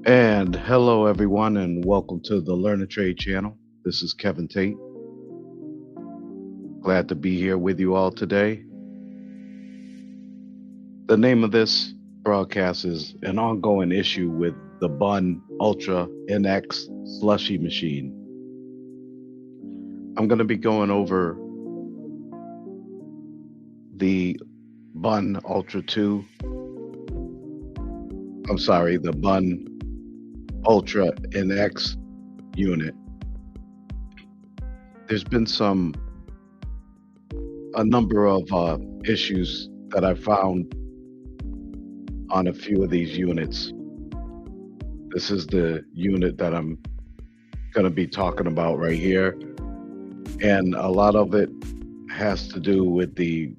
And hello, everyone, and welcome to the Learn a Trade channel. This is Kevin Tate. Glad to be here with you all today. The name of this broadcast is an ongoing issue with the Bunn Ultra NX Slushy machine. I'm going to be going over the Bunn Ultra 2, the Bunn Ultra NX unit. There's been a number of issues that I found on a few of these units. This is the unit that I'm going to be talking about right here, and a lot of it has to do with the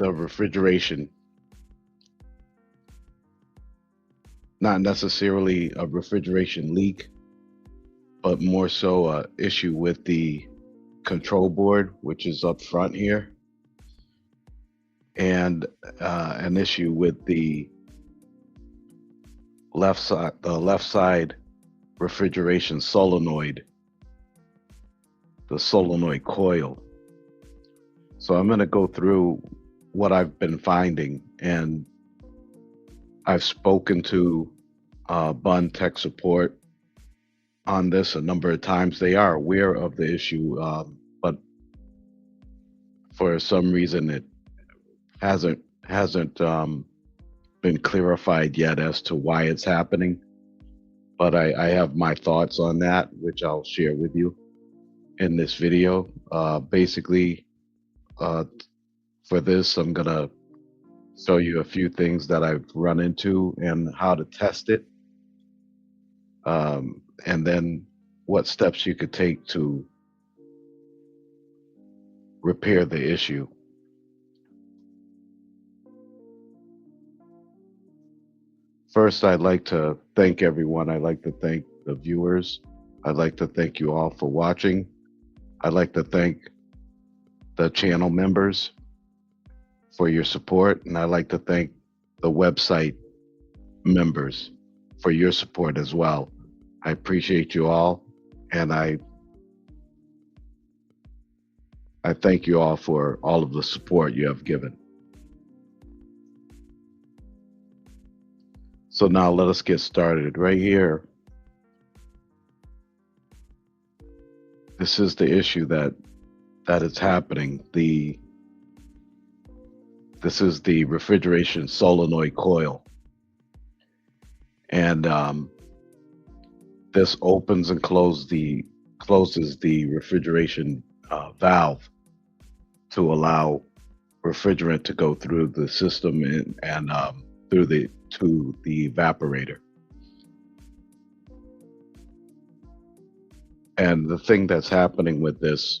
refrigeration, not necessarily a refrigeration leak, but more so a issue with the control board, which is up front here, and an issue with the left side refrigeration solenoid, the solenoid coil. So I'm going to go through what I've been finding, and I've spoken to Bunn Tech Support on this a number of times. They are aware of the issue, but for some reason it hasn't been clarified yet as to why it's happening. But I have my thoughts on that, which I'll share with you in this video. Basically, for this, I'm gonna show you a few things that I've run into and how to test it, and then what steps you could take to repair the issue. First, I'd like to thank everyone. I'd like to thank the viewers. I'd like to thank you all for watching. I'd like to thank the channel members for your support, and I'd like to thank the website members for your support as well. I appreciate you all, and I thank you all for all of the support you have given. So now let us get started. Right here, this is the issue that is happening. This is the refrigeration solenoid coil, and this opens and closes the refrigeration valve to allow refrigerant to go through the system and through to the evaporator. And the thing that's happening with this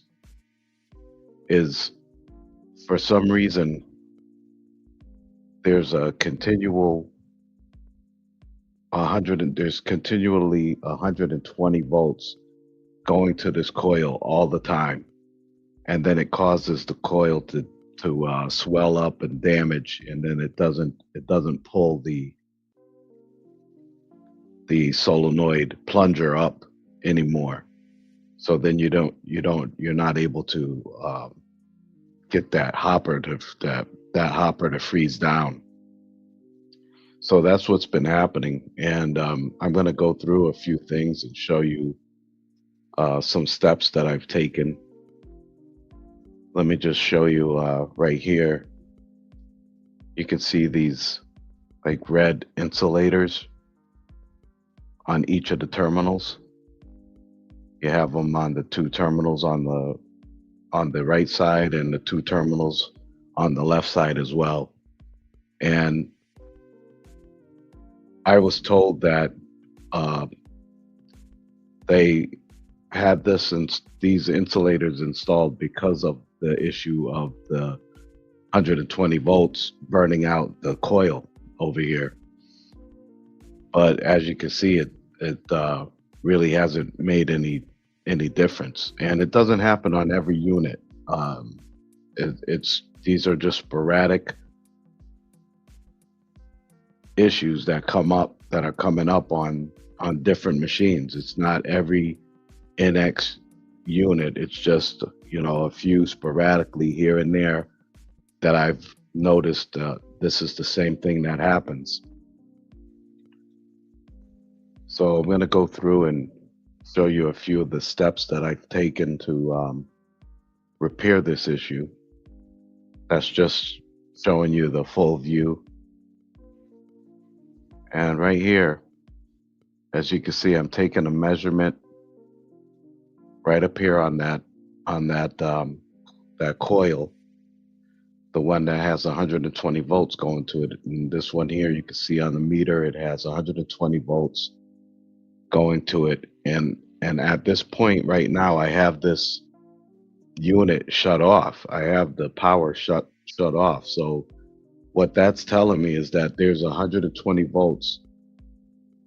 is, for some reason, there's continually 120 volts going to this coil all the time, and then it causes the coil to swell up and damage, and then it doesn't pull the solenoid plunger up anymore. So then you're not able to get that hopper to freeze down. So that's what's been happening, and I'm going to go through a few things and show you some steps that I've taken. Let me just show you right here. You can see these like red insulators on each of the terminals. You have them on the two terminals on the right side, and the two terminals on the left side as well. And I was told that they had these insulators installed because of the issue of the 120 volts burning out the coil over here. But as you can see, it really hasn't made any difference, and it doesn't happen on every unit. These are just sporadic issues that are coming up on on different machines. It's not every NX unit. It's just, a few sporadically here and there that I've noticed. This is the same thing that happens. So I'm going to go through and show you a few of the steps that I've taken to repair this issue. That's just showing you the full view. And right here, as you can see, I'm taking a measurement right up here on that coil, the one that has 120 volts going to it. And this one here, you can see on the meter, it has 120 volts going to it. And at this point right now, I have this unit shut off. I have the power shut off. So what that's telling me is that there's 120 volts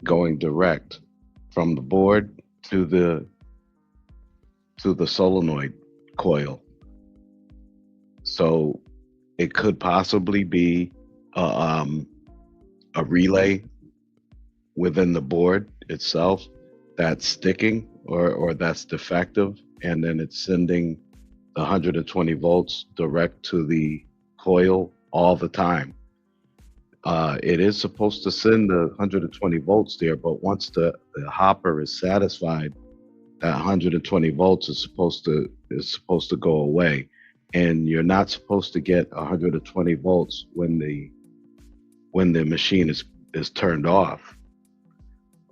going direct from the board to the solenoid coil. So it could possibly be a relay within the board itself that's sticking or that's defective, and then it's sending the 120 volts direct to the coil all the time. It is supposed to send the 120 volts there, but once the hopper is satisfied, that 120 volts is supposed to go away, and you're not supposed to get 120 volts when the machine is turned off.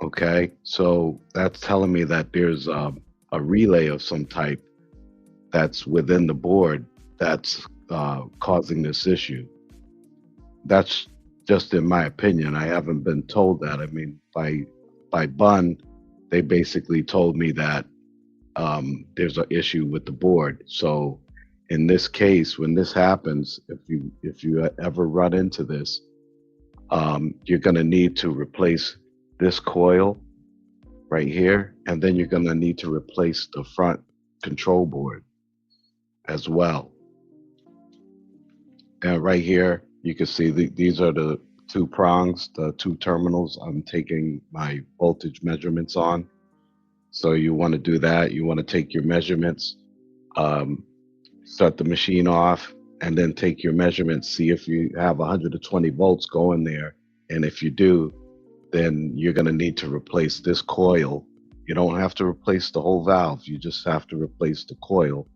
Okay, so that's telling me that there's a relay of some type that's within the board that's causing this issue. That's just in my opinion. I haven't been told that. I mean, by Bunn, they basically told me that there's an issue with the board. So in this case, when this happens, if you ever run into this, you're going to need to replace this coil right here, and then you're going to need to replace the front control board as well. And right here, you can see these are the two prongs, the two terminals I'm taking my voltage measurements on. So you want to do that. You want to take your measurements, start the machine off, and then take your measurements, see if you have 120 volts going there. And if you do, then you're going to need to replace this coil. You don't have to replace the whole valve. You just have to replace the coil,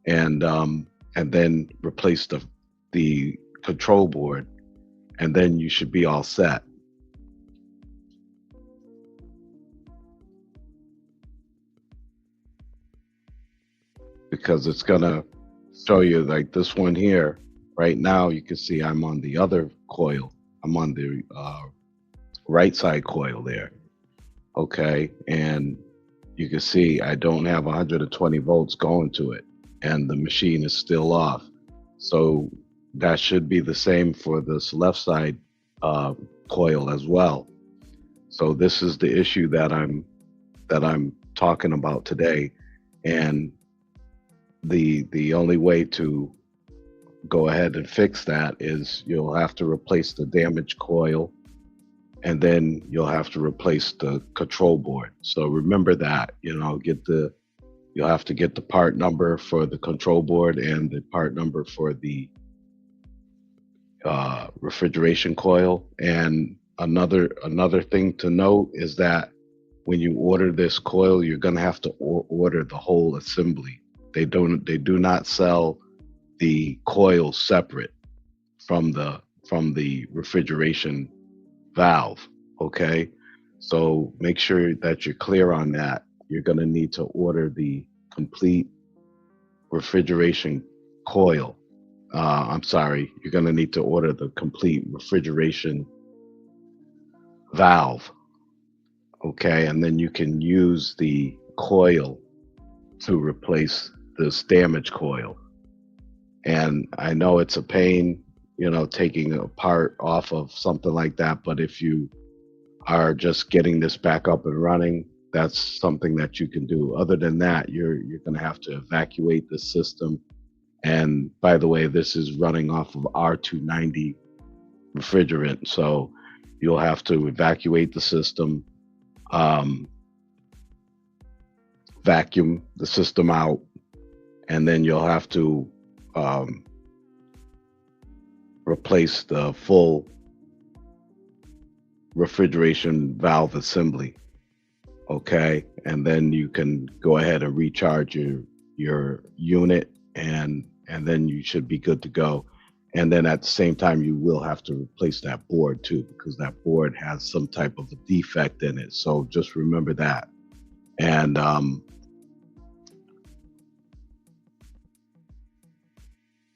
and then replace the control board, and then you should be all set. Because it's gonna show you like this one here. Right now, you can see I'm on the other coil. I'm on the right side coil there. Okay, and you can see I don't have 120 volts going to it, and the machine is still off. So that should be the same for this left side coil as well. So this is the issue that I'm talking about today, and the only way to go ahead and fix that is you'll have to replace the damaged coil, and then you'll have to replace the control board. So remember that, you'll have to get the part number for the control board and the part number for the refrigeration coil. And another thing to note is that when you order this coil, you're going to have to order the whole assembly. They do not sell the coil separate from the refrigeration valve. Okay, so make sure that you're clear on that. You're going to need to order the complete refrigeration coil. You're going to need to order the complete refrigeration valve. Okay, and then you can use the coil to replace this damaged coil. And I know it's a pain, taking a part off of something like that, but if you are just getting this back up and running, that's something that you can do. Other than that, you're going to have to evacuate the system. And by the way, this is running off of R290 refrigerant, so you'll have to evacuate the system, um, vacuum the system out, and then you'll have to um, replace the full refrigeration valve assembly. Okay, and then you can go ahead and recharge your unit, and then you should be good to go. And then at the same time, you will have to replace that board too, because that board has some type of a defect in it. So just remember that. And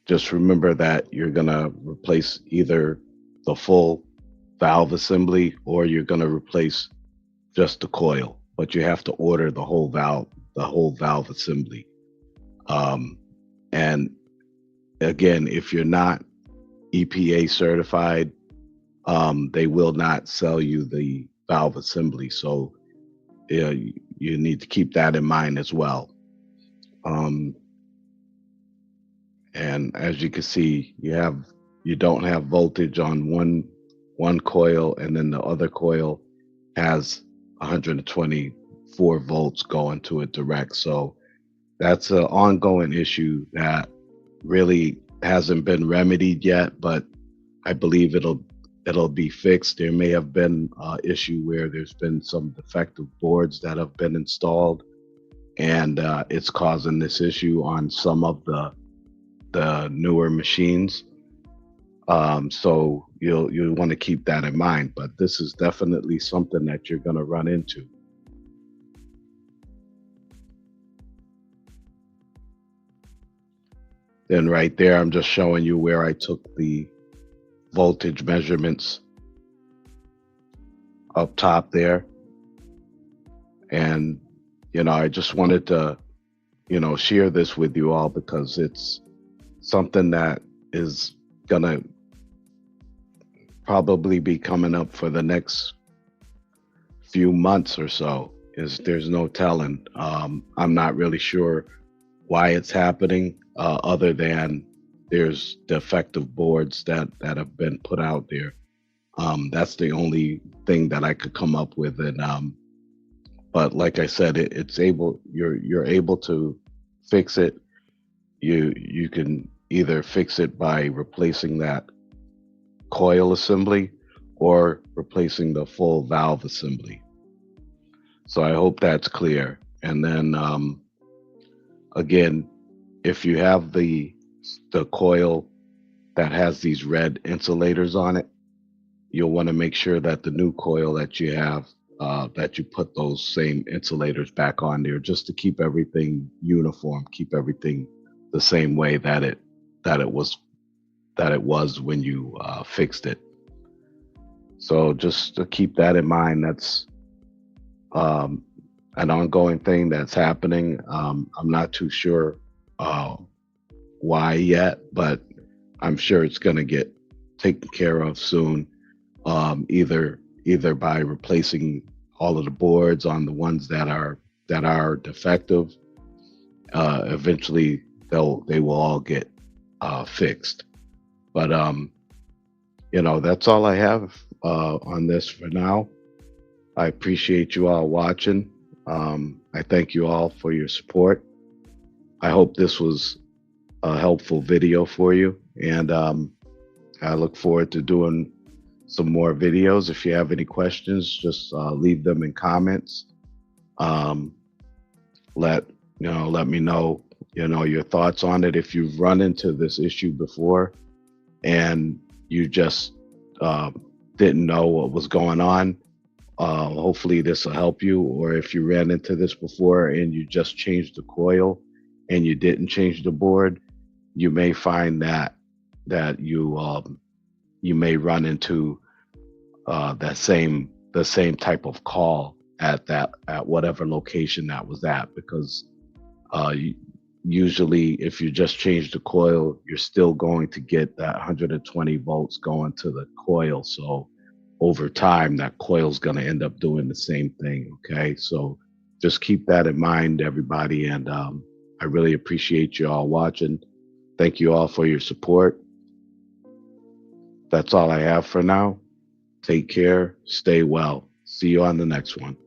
just remember that you're gonna replace either the full valve assembly, or you're gonna replace just the coil, but you have to order the whole valve assembly. Um, and again, if you're not EPA certified, they will not sell you the valve assembly. So yeah, you need to keep that in mind as well. Um, and as you can see, you don't have voltage on one coil, and then the other coil has 124 volts going to it direct. So that's an ongoing issue that really hasn't been remedied yet, but I believe it'll be fixed. There may have been an issue where there's been some defective boards that have been installed, and it's causing this issue on some of the newer machines. So you'll want to keep that in mind. But this is definitely something that you're going to run into. Then right there, I'm just showing you where I took the voltage measurements up top there. And, I just wanted to, share this with you all, because it's something that is going to probably be coming up for the next few months or so. There's no telling. I'm not really sure why it's happening, other than there's defective boards that have been put out there. That's the only thing that I could come up with. And but like I said, you're able to fix it. You can either fix it by replacing that coil assembly, or replacing the full valve assembly. So I hope that's clear. And then again, if you have the coil that has these red insulators on it, you'll want to make sure that the new coil that you have, that you put those same insulators back on there, just to keep everything uniform, keep everything the same way that it was when you fixed it. So just to keep that in mind, that's an ongoing thing that's happening. I'm not too sure why yet, but I'm sure it's going to get taken care of soon. Either by replacing all of the boards on the ones that are defective. Eventually, they will all get fixed. But that's all I have on this for now. I appreciate you all watching. I thank you all for your support. I hope this was a helpful video for you, and I look forward to doing some more videos. If you have any questions, just leave them in comments. Let me know your thoughts on it. If you've run into this issue before and you just didn't know what was going on, hopefully this will help you. Or if you ran into this before and you just changed the coil and you didn't change the board, you may find that you may run into the same type of call at whatever location that was at, because usually if you just change the coil, you're still going to get that 120 volts going to the coil. So over time, that coil's going to end up doing the same thing. Okay, so just keep that in mind, everybody. And I really appreciate you all watching. Thank you all for your support. That's all I have for now. Take care. Stay well. See you on the next one.